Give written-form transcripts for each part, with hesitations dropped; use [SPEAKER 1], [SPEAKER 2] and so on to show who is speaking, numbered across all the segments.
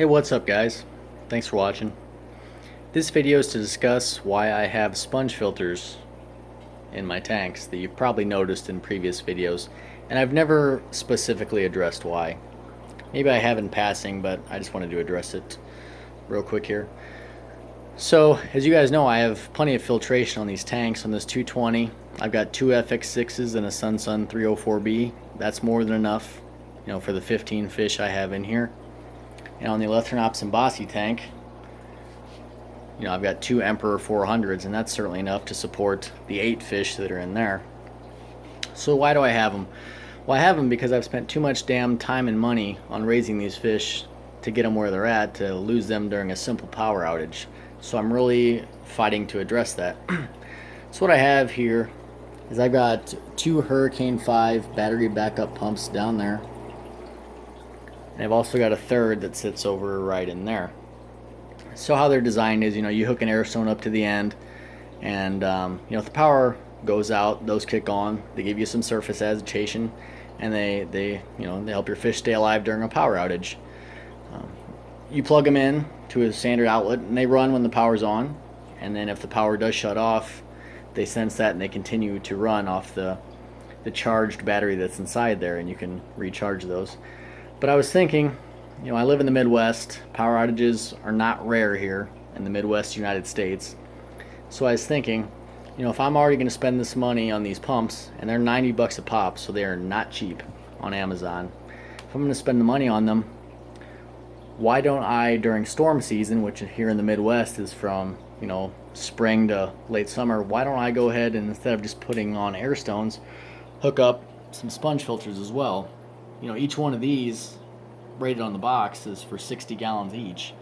[SPEAKER 1] Hey, what's up guys? Thanks for watching. This video is to discuss why I have sponge filters in my tanks that you've probably noticed in previous videos, and I've never specifically addressed why. Maybe I have in passing, but I just wanted to address it real quick here. So, as you guys know, I have plenty of filtration on these tanks. On this 220, I've got two FX6s and a Sun 304B. That's more than enough, for the 15 fish I have in here. And on the Electronops and Bossy tank, I've got two Emperor 400s, and that's certainly enough to support the 8 fish that are in there. So why do I have them? Well, I have them because I've spent too much damn time and money on raising these fish to get them where they're at, to lose them during a simple power outage. So I'm really fighting to address that. So what I have here is I've got two Hurricane 5 battery backup pumps down there. And I've also got a third that sits over right in there. So how they're designed is, you hook an air stone up to the end, and if the power goes out, those kick on. They give you some surface agitation, and they help your fish stay alive during a power outage. You plug them in to a standard outlet, and they run when the power's on. And then if the power does shut off, they sense that and they continue to run off the charged battery that's inside there, and you can recharge those. But I was thinking, I live in the Midwest. Power outages are not rare here in the Midwest United States. So I was thinking, if I'm already going to spend this money on these pumps, and they're 90 bucks a pop, so they are not cheap on Amazon. If I'm going to spend the money on them, why don't I, during storm season, which here in the Midwest is from, spring to late summer, why don't I go ahead and, instead of just putting on air stones, hook up some sponge filters as well? Each one of these rated on the box is for 60 gallons each.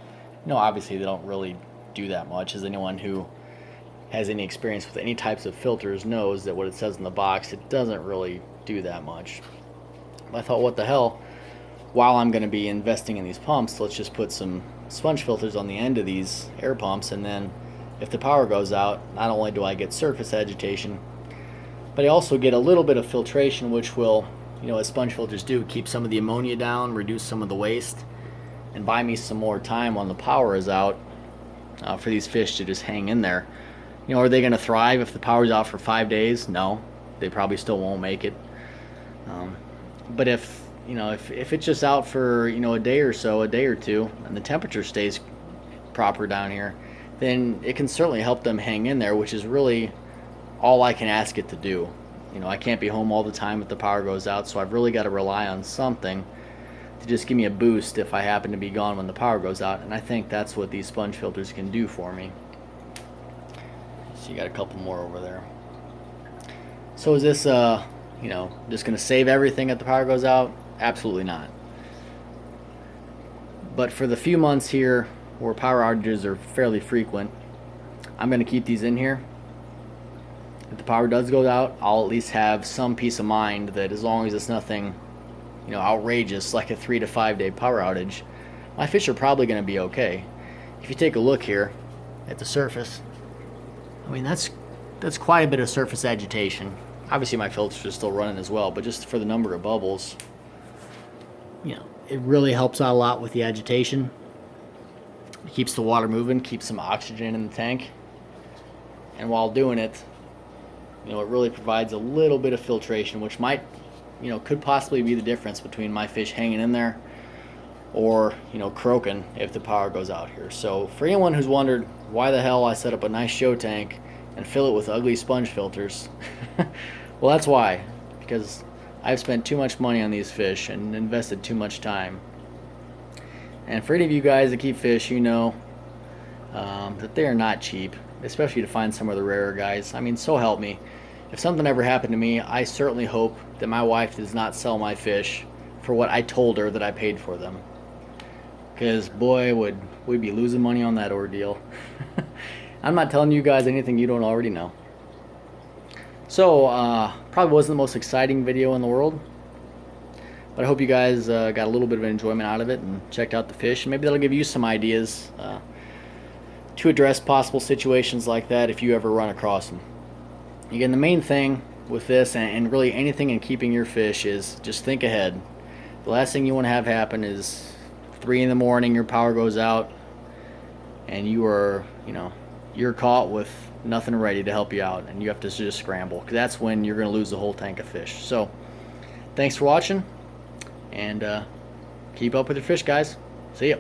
[SPEAKER 1] Obviously they don't really do that much, as anyone who has any experience with any types of filters knows that what it says in the box, it doesn't really do that much. But I thought, what the hell, while I'm going to be investing in these pumps, let's just put some sponge filters on the end of these air pumps, and then if the power goes out, not only do I get surface agitation, but I also get a little bit of filtration, which will, as sponge filters do, keep some of the ammonia down, reduce some of the waste, and buy me some more time when the power is out for these fish to just hang in there. Are they going to thrive if the power's out for 5 days? No, they probably still won't make it. But if it's just out for a day or so, a day or two, and the temperature stays proper down here, then it can certainly help them hang in there, which is really all I can ask it to do. I can't be home all the time if the power goes out, so I've really got to rely on something to just give me a boost if I happen to be gone when the power goes out, and I think that's what these sponge filters can do for me. So you got a couple more over there. So is this just going to save everything if the power goes out? Absolutely not. But for the few months here where power outages are fairly frequent, I'm going to keep these in here. If the power does go out, I'll at least have some peace of mind that as long as it's nothing, outrageous like a 3 to 5 day power outage, my fish are probably going to be okay. If you take a look here at the surface, that's quite a bit of surface agitation. Obviously my filters are still running as well, but just for the number of bubbles, it really helps out a lot with the agitation. It keeps the water moving, keeps some oxygen in the tank, and while doing it, it really provides a little bit of filtration, which might, could possibly be the difference between my fish hanging in there or, croaking if the power goes out here. So for anyone who's wondered why the hell I set up a nice show tank and fill it with ugly sponge filters, well, that's why. Because I've spent too much money on these fish and invested too much time. And for any of you guys that keep fish, that they are not cheap, especially to find some of the rarer guys. So help me. If something ever happened to me, I certainly hope that my wife does not sell my fish for what I told her that I paid for them. Because boy, would we be losing money on that ordeal. I'm not telling you guys anything you don't already know. So, probably wasn't the most exciting video in the world, but I hope you guys got a little bit of enjoyment out of it and checked out the fish. And maybe that'll give you some ideas to address possible situations like that if you ever run across them. Again, the main thing with this, and really anything in keeping your fish, is just think ahead. The last thing you want to have happen is 3 in the morning, your power goes out, and you are, you're caught with nothing ready to help you out, and you have to just scramble, because that's when you're going to lose the whole tank of fish. So thanks for watching, and keep up with your fish, guys. See ya.